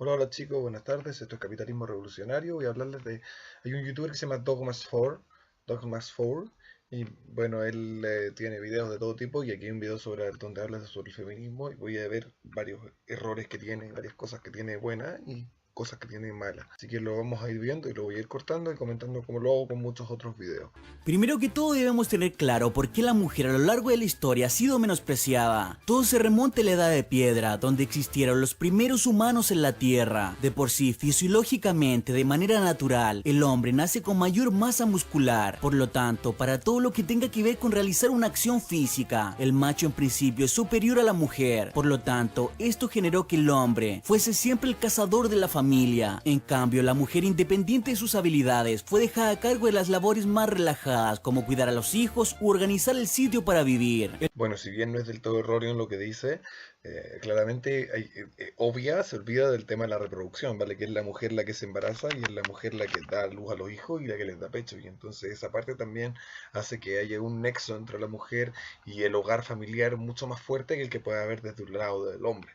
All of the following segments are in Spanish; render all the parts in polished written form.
Hola, hola chicos, buenas tardes. Esto es Capitalismo Revolucionario. Voy a hablarles de... Hay un youtuber que se llama Dogmas4, y bueno, él tiene videos de todo tipo y aquí hay un video donde habla sobre el feminismo y voy a ver varios errores que tiene, varias cosas que tiene buenas y cosas que tiene malas. Así que lo vamos a ir viendo y lo voy a ir cortando y comentando como lo hago con muchos otros videos. Primero que todo debemos tener claro por qué la mujer a lo largo de la historia ha sido menospreciada. Todo se remonta a la edad de piedra, donde existieron los primeros humanos en la tierra. De por sí, fisiológicamente, de manera natural, el hombre nace con mayor masa muscular. Por lo tanto, para todo lo que tenga que ver con realizar una acción física, el macho en principio es superior a la mujer. Por lo tanto, esto generó que el hombre fuese siempre el cazador de la familia. En cambio, la mujer, independiente de sus habilidades, fue dejada a cargo de las labores más relajadas, como cuidar a los hijos u organizar el sitio para vivir. Bueno, si bien no es del todo erróneo en lo que dice, claramente se olvida del tema de la reproducción, ¿vale? Que es la mujer la que se embaraza y es la mujer la que da luz a los hijos y la que les da pecho. Y entonces esa parte también hace que haya un nexo entre la mujer y el hogar familiar mucho más fuerte que el que puede haber desde un lado del hombre.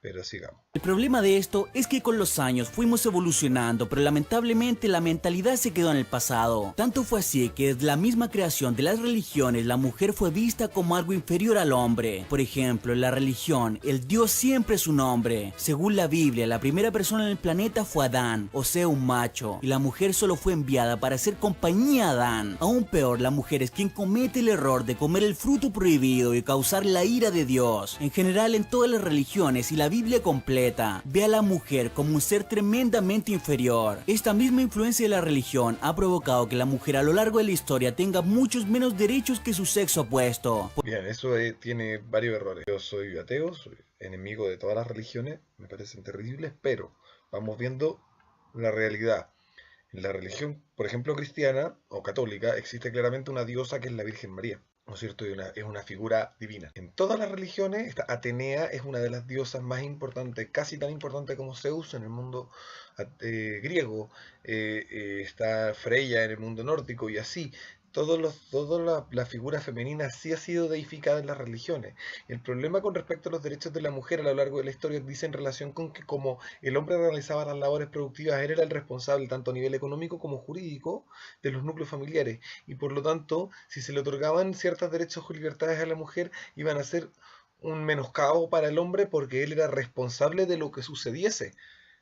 Pero sigamos. El problema de esto es que con los años fuimos evolucionando, pero lamentablemente la mentalidad se quedó en el pasado. Tanto fue así que desde la misma creación de las religiones la mujer fue vista como algo inferior al hombre. Por ejemplo, en la religión, el Dios siempre es un hombre. Según la Biblia, la primera persona en el planeta fue Adán, o sea, un macho, y la mujer solo fue enviada para hacer compañía a Adán. Aún peor, la mujer es quien comete el error de comer el fruto prohibido y causar la ira de Dios. En general, en todas las religiones y la Biblia completa, ve a la mujer como un ser tremendamente inferior. Esta misma influencia de la religión ha provocado que la mujer a lo largo de la historia tenga muchos menos derechos que su sexo opuesto. Bien, eso tiene varios errores. Yo soy ateo, soy enemigo de todas las religiones, me parecen terribles, pero vamos viendo la realidad. En la religión, por ejemplo, cristiana o católica, existe claramente una diosa que es la Virgen María, ¿no es cierto? Es una figura divina. En todas las religiones, esta Atenea es una de las diosas más importantes, casi tan importante como Zeus en el mundo griego, está Freya en el mundo nórdico y así. Toda la figura femenina sí ha sido deificada en las religiones. El problema con respecto a los derechos de la mujer a lo largo de la historia dice en relación con que como el hombre realizaba las labores productivas, él era el responsable tanto a nivel económico como jurídico de los núcleos familiares y por lo tanto, si se le otorgaban ciertos derechos o libertades a la mujer, iban a ser un menoscabo para el hombre porque él era responsable de lo que sucediese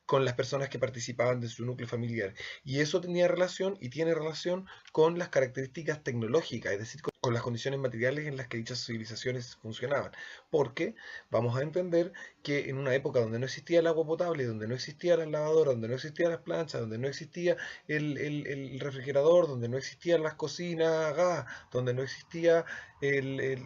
con las personas que participaban de su núcleo familiar. Y eso tenía relación y tiene relación con las características tecnológicas, es decir, con las condiciones materiales en las que dichas civilizaciones funcionaban. Porque vamos a entender que en una época donde no existía el agua potable, donde no existía la lavadora, donde no existían las planchas, donde no existía el refrigerador, donde no existían las cocinas a gas, donde no existía el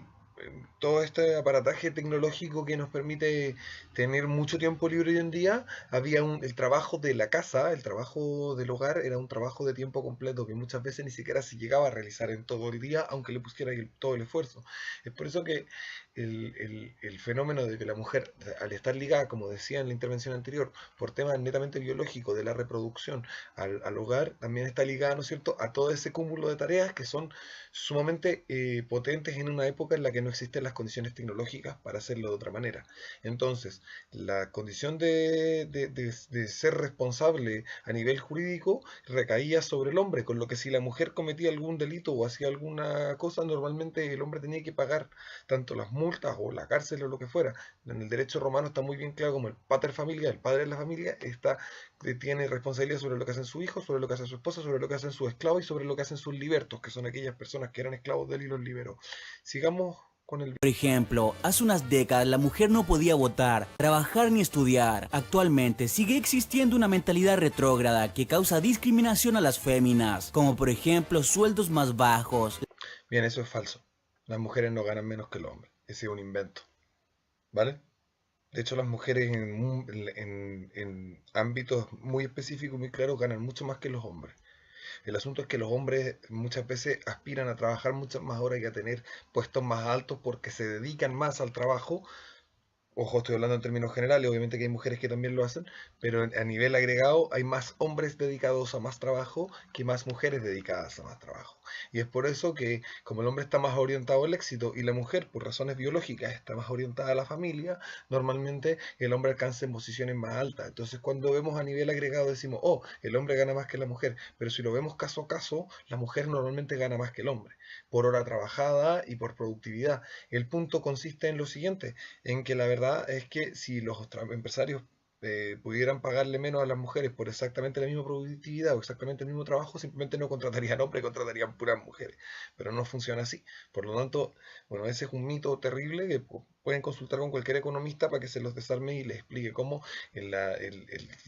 todo este aparataje tecnológico que nos permite tener mucho tiempo libre hoy en día, el trabajo de la casa, el trabajo del hogar era un trabajo de tiempo completo que muchas veces ni siquiera se llegaba a realizar en todo el día, aunque le pusiera todo el esfuerzo. Es por eso que el fenómeno de que la mujer, al estar ligada, como decía en la intervención anterior, por temas netamente biológicos de la reproducción al hogar, también está ligada, ¿no es cierto?, a todo ese cúmulo de tareas que son sumamente potentes en una época en la que no existen las condiciones tecnológicas para hacerlo de otra manera. Entonces, la condición de ser responsable a nivel jurídico recaía sobre el hombre, con lo que si la mujer cometía algún delito o hacía alguna cosa, normalmente el hombre tenía que pagar tanto las multas o la cárcel o lo que fuera. En el derecho romano está muy bien claro como el pater familia, el padre de la familia, tiene responsabilidad sobre lo que hacen sus hijos, sobre lo que hace su esposa, sobre lo que hacen sus esclavos y sobre lo que hacen sus libertos, que son aquellas personas que eran esclavos de él y los liberó. Sigamos con el... Por ejemplo, hace unas décadas la mujer no podía votar, trabajar ni estudiar. Actualmente sigue existiendo una mentalidad retrógrada que causa discriminación a las féminas, como por ejemplo sueldos más bajos. Bien, eso es falso. Las mujeres no ganan menos que los hombres. Ese es un invento. ¿Vale? De hecho, las mujeres en ámbitos muy específicos, muy claros, ganan mucho más que los hombres. El asunto es que los hombres muchas veces aspiran a trabajar muchas más horas y a tener puestos más altos porque se dedican más al trabajo Ojo, estoy hablando en términos generales, obviamente que hay mujeres que también lo hacen, pero a nivel agregado hay más hombres dedicados a más trabajo que más mujeres dedicadas a más trabajo. Y es por eso que como el hombre está más orientado al éxito y la mujer, por razones biológicas, está más orientada a la familia, normalmente el hombre alcanza en posiciones más altas. Entonces cuando vemos a nivel agregado decimos, oh, el hombre gana más que la mujer, pero si lo vemos caso a caso, la mujer normalmente gana más que el hombre, por hora trabajada y por productividad. El punto consiste en lo siguiente, en que la verdad es que si los empresarios pudieran pagarle menos a las mujeres por exactamente la misma productividad o exactamente el mismo trabajo, simplemente no contratarían hombres, contratarían puras mujeres. Pero no funciona así. Por lo tanto, bueno, ese es un mito terrible que pueden consultar con cualquier economista para que se los desarme y les explique cómo el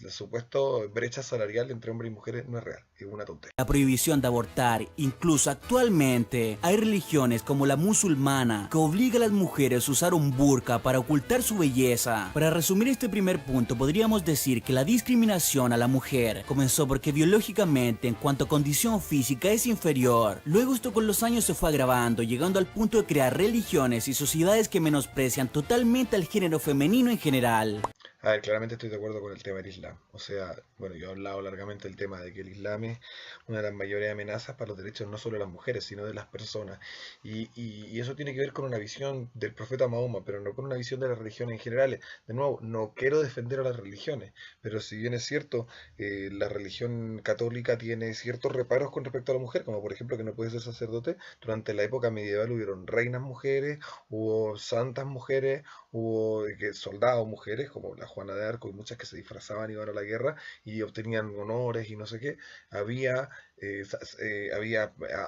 supuesto brecha salarial entre hombres y mujeres no es real, es una tontería. La prohibición de abortar, incluso actualmente, hay religiones como la musulmana que obliga a las mujeres a usar un burka para ocultar su belleza. Para resumir este primer punto, podríamos decir que la discriminación a la mujer comenzó porque biológicamente, en cuanto a condición física, es inferior. Luego esto con los años se fue agravando, llegando al punto de crear religiones y sociedades que menosprecian totalmente al género femenino en general. A ver, claramente estoy de acuerdo con el tema del Islam. O sea, bueno, yo he hablado largamente del tema de que el Islam es una de las mayores amenazas para los derechos no solo de las mujeres, sino de las personas. Y eso tiene que ver con una visión del profeta Mahoma, pero no con una visión de las religiones en general. De nuevo, no quiero defender a las religiones, pero si bien es cierto, la religión católica tiene ciertos reparos con respecto a la mujer, como por ejemplo que no puede ser sacerdote, durante la época medieval hubieron reinas mujeres, hubo santas mujeres, hubo soldados mujeres, como la Juana de Arco y muchas que se disfrazaban y iban a la guerra y obtenían honores y no sé qué. Había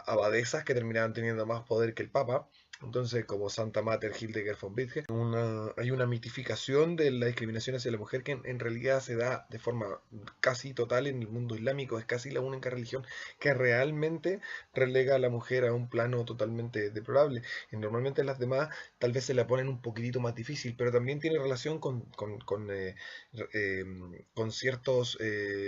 abadesas que terminaban teniendo más poder que el Papa. Entonces, como Santa Mater Hildegard von Bingen, hay una mitificación de la discriminación hacia la mujer que en realidad se da de forma casi total en el mundo islámico. Es casi la única religión que realmente relega a la mujer a un plano totalmente deplorable. Y normalmente las demás tal vez se la ponen un poquitito más difícil, pero también tiene relación con ciertos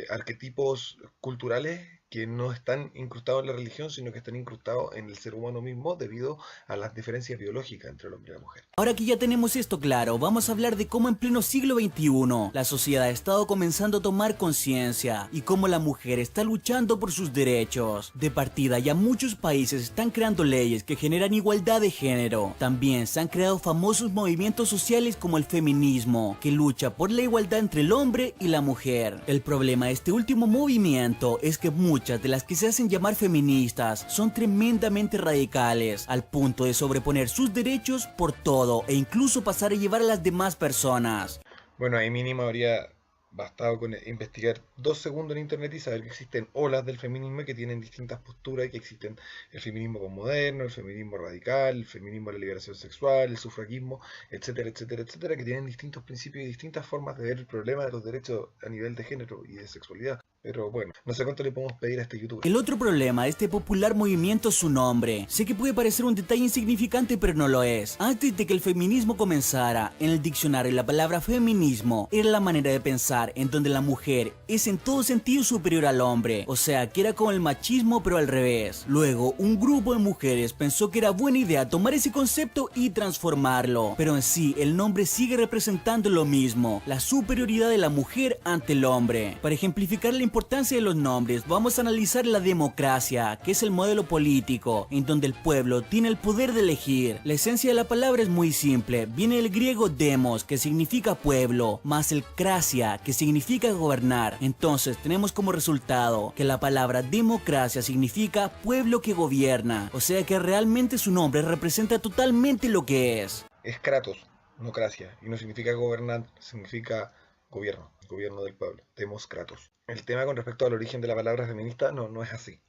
arquetipos culturales que no están incrustados en la religión, sino que están incrustados en el ser humano mismo debido a las diferencias biológicas entre el hombre y la mujer. Ahora que ya tenemos esto claro, vamos a hablar de cómo en pleno siglo XXI la sociedad ha estado comenzando a tomar conciencia y cómo la mujer está luchando por sus derechos. De partida, ya muchos países están creando leyes que generan igualdad de género. También se han creado famosos movimientos sociales como el feminismo, que lucha por la igualdad entre el hombre y la mujer. El problema de este último movimiento es que muchas de las que se hacen llamar feministas son tremendamente radicales, al punto de sobreponer sus derechos por todo e incluso pasar a llevar a las demás personas. Bueno, ahí mínimo habría bastado con investigar 2 segundos en internet y saber que existen olas del feminismo que tienen distintas posturas y que existen el feminismo posmoderno, el feminismo radical, el feminismo de la liberación sexual, el sufragismo, etcétera, etcétera, etcétera, que tienen distintos principios y distintas formas de ver el problema de los derechos a nivel de género y de sexualidad. Pero bueno, no sé cuánto le podemos pedir a este youtuber. El otro problema de este popular movimiento es su nombre. Sé que puede parecer un detalle insignificante, pero no lo es. Antes de que el feminismo comenzara, en el diccionario la palabra feminismo era la manera de pensar en donde la mujer es en todo sentido superior al hombre, o sea, que era como el machismo pero al revés. Luego, un grupo de mujeres pensó que era buena idea tomar ese concepto y transformarlo, pero en sí el nombre sigue representando lo mismo, la superioridad de la mujer ante el hombre. Para ejemplificar la importancia de los nombres, vamos a analizar la democracia, que es el modelo político en donde el pueblo tiene el poder de elegir. La esencia de la palabra es muy simple, viene del griego demos, que significa pueblo, más el krasia, que significa gobernar. Entonces tenemos como resultado que la palabra democracia significa pueblo que gobierna, o sea que realmente su nombre representa totalmente lo que es. Es Kratos, no Cracia, y no significa gobernar, significa gobierno, gobierno del pueblo, demos Kratos. El tema con respecto al origen de la palabra feminista no es así.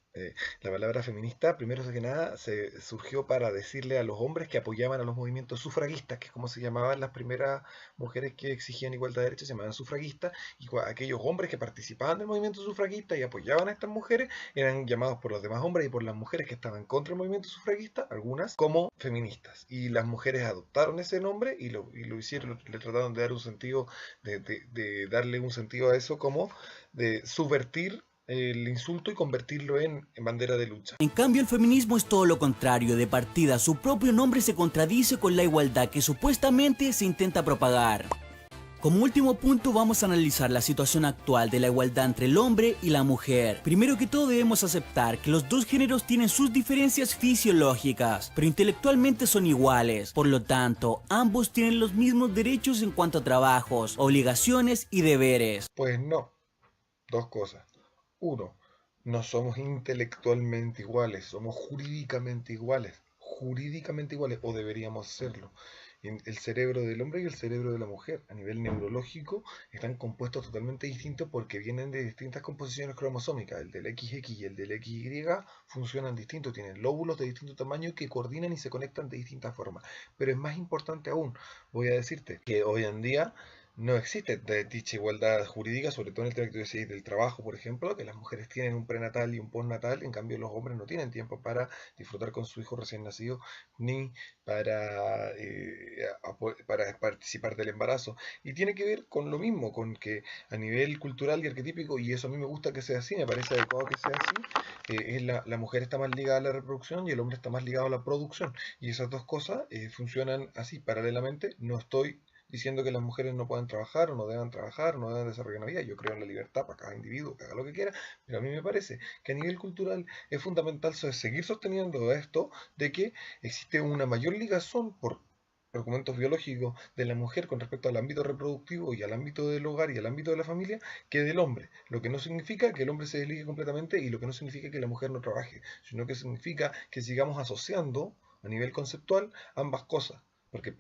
La palabra feminista, primero que nada, se surgió para decirle a los hombres que apoyaban a los movimientos sufragistas, que es como se llamaban las primeras mujeres que exigían igualdad de derechos, se llamaban sufragistas, y aquellos hombres que participaban del movimiento sufragista y apoyaban a estas mujeres eran llamados por los demás hombres y por las mujeres que estaban contra el movimiento sufragista, algunas, como feministas. Y las mujeres adoptaron ese nombre y lo hicieron, le trataron de dar un sentido, de darle un sentido a eso como de subvertir el insulto y convertirlo en bandera de lucha. En cambio, el feminismo es todo lo contrario. De partida, su propio nombre se contradice con la igualdad que supuestamente se intenta propagar. Como último punto vamos a analizar la situación actual de la igualdad entre el hombre y la mujer. Primero que todo debemos aceptar que los dos géneros tienen sus diferencias fisiológicas, pero intelectualmente son iguales. Por lo tanto, ambos tienen los mismos derechos en cuanto a trabajos, obligaciones y deberes. Pues no, dos cosas. Uno, no somos intelectualmente iguales, somos jurídicamente iguales. Jurídicamente iguales, o deberíamos serlo. El cerebro del hombre y el cerebro de la mujer, a nivel neurológico, están compuestos totalmente distintos porque vienen de distintas composiciones cromosómicas. El del XX y el del XY funcionan distintos, tienen lóbulos de distinto tamaño que coordinan y se conectan de distintas formas. Pero es más importante aún, voy a decirte que hoy en día no existe dicha igualdad jurídica, sobre todo en el tema que tú decías del trabajo, por ejemplo, que las mujeres tienen un prenatal y un postnatal, en cambio los hombres no tienen tiempo para disfrutar con su hijo recién nacido, ni para participar del embarazo. Y tiene que ver con lo mismo, con que a nivel cultural y arquetípico, y eso a mí me gusta que sea así, me parece adecuado que sea así, la mujer está más ligada a la reproducción y el hombre está más ligado a la producción. Y esas dos cosas funcionan así, paralelamente. No estoy diciendo que las mujeres no puedan trabajar o no deban trabajar o no deban desarrollar una vida. Yo creo en la libertad para cada individuo, que haga lo que quiera, pero a mí me parece que a nivel cultural es fundamental seguir sosteniendo esto de que existe una mayor ligazón por argumentos biológicos de la mujer con respecto al ámbito reproductivo y al ámbito del hogar y al ámbito de la familia que del hombre, lo que no significa que el hombre se desligue completamente y lo que no significa que la mujer no trabaje, sino que significa que sigamos asociando a nivel conceptual ambas cosas, porque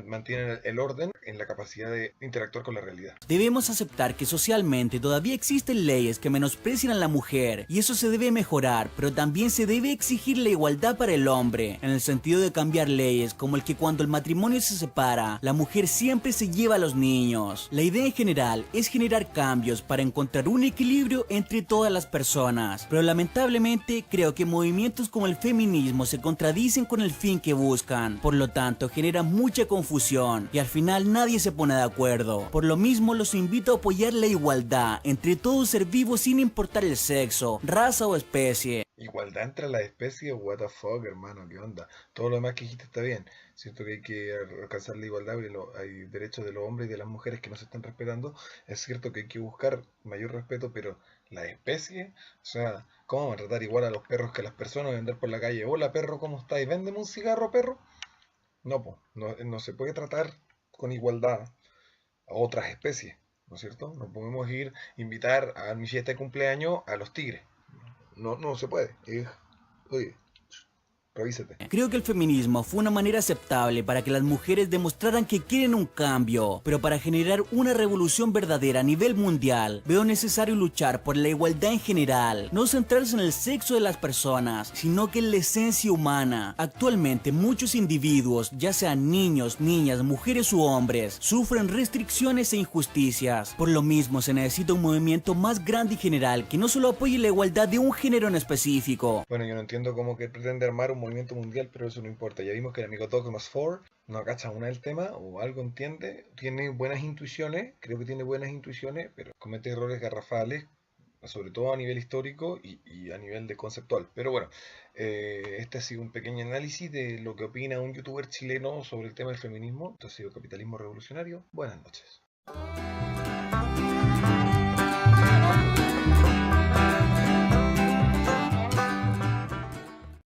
mantienen el orden en la capacidad de interactuar con la realidad. Debemos aceptar que socialmente todavía existen leyes que menosprecian a la mujer y eso se debe mejorar, pero también se debe exigir la igualdad para el hombre, en el sentido de cambiar leyes como el que cuando el matrimonio se separa, la mujer siempre se lleva a los niños. La idea en general es generar cambios para encontrar un equilibrio entre todas las personas, pero lamentablemente creo que movimientos como el feminismo se contradicen con el fin que buscan, por lo tanto genera mucha confusión y al final nadie se pone de acuerdo. Por lo mismo los invito a apoyar la igualdad entre todo ser vivo sin importar el sexo, raza o especie. Igualdad entre las especies, what the fuck, hermano, qué onda. Todo lo demás que dijiste está bien. Siento que hay que alcanzar la igualdad, porque hay derechos de los hombres y de las mujeres que no se están respetando. Es cierto que hay que buscar mayor respeto, pero las especies, o sea, ¿cómo van a tratar igual a los perros que a las personas? Vender por la calle, hola perro, ¿cómo estáis? ¿Véndeme un cigarro, perro? No, po, no se puede tratar con igualdad a otras especies, ¿no es cierto? No podemos invitar a mi fiesta de cumpleaños a los tigres. No se puede. Oye, revísate. Creo que el feminismo fue una manera aceptable para que las mujeres demostraran que quieren un cambio, pero para generar una revolución verdadera a nivel mundial, veo necesario luchar por la igualdad en general, no centrarse en el sexo de las personas, sino que en la esencia humana. Actualmente muchos individuos, ya sean niños, niñas, mujeres u hombres, sufren restricciones e injusticias. Por lo mismo se necesita un movimiento más grande y general que no solo apoye la igualdad de un género en específico. Bueno, yo no entiendo cómo que pretende armar un movimiento mundial, pero eso no importa. Ya vimos que el amigo Dogmas 4 no cacha una del tema o algo entiende, tiene buenas intuiciones, creo que tiene buenas intuiciones, pero comete errores garrafales, sobre todo a nivel histórico y a nivel de conceptual. Pero bueno, este ha sido un pequeño análisis de lo que opina un youtuber chileno sobre el tema del feminismo. Esto ha sido Capitalismo Revolucionario. Buenas noches.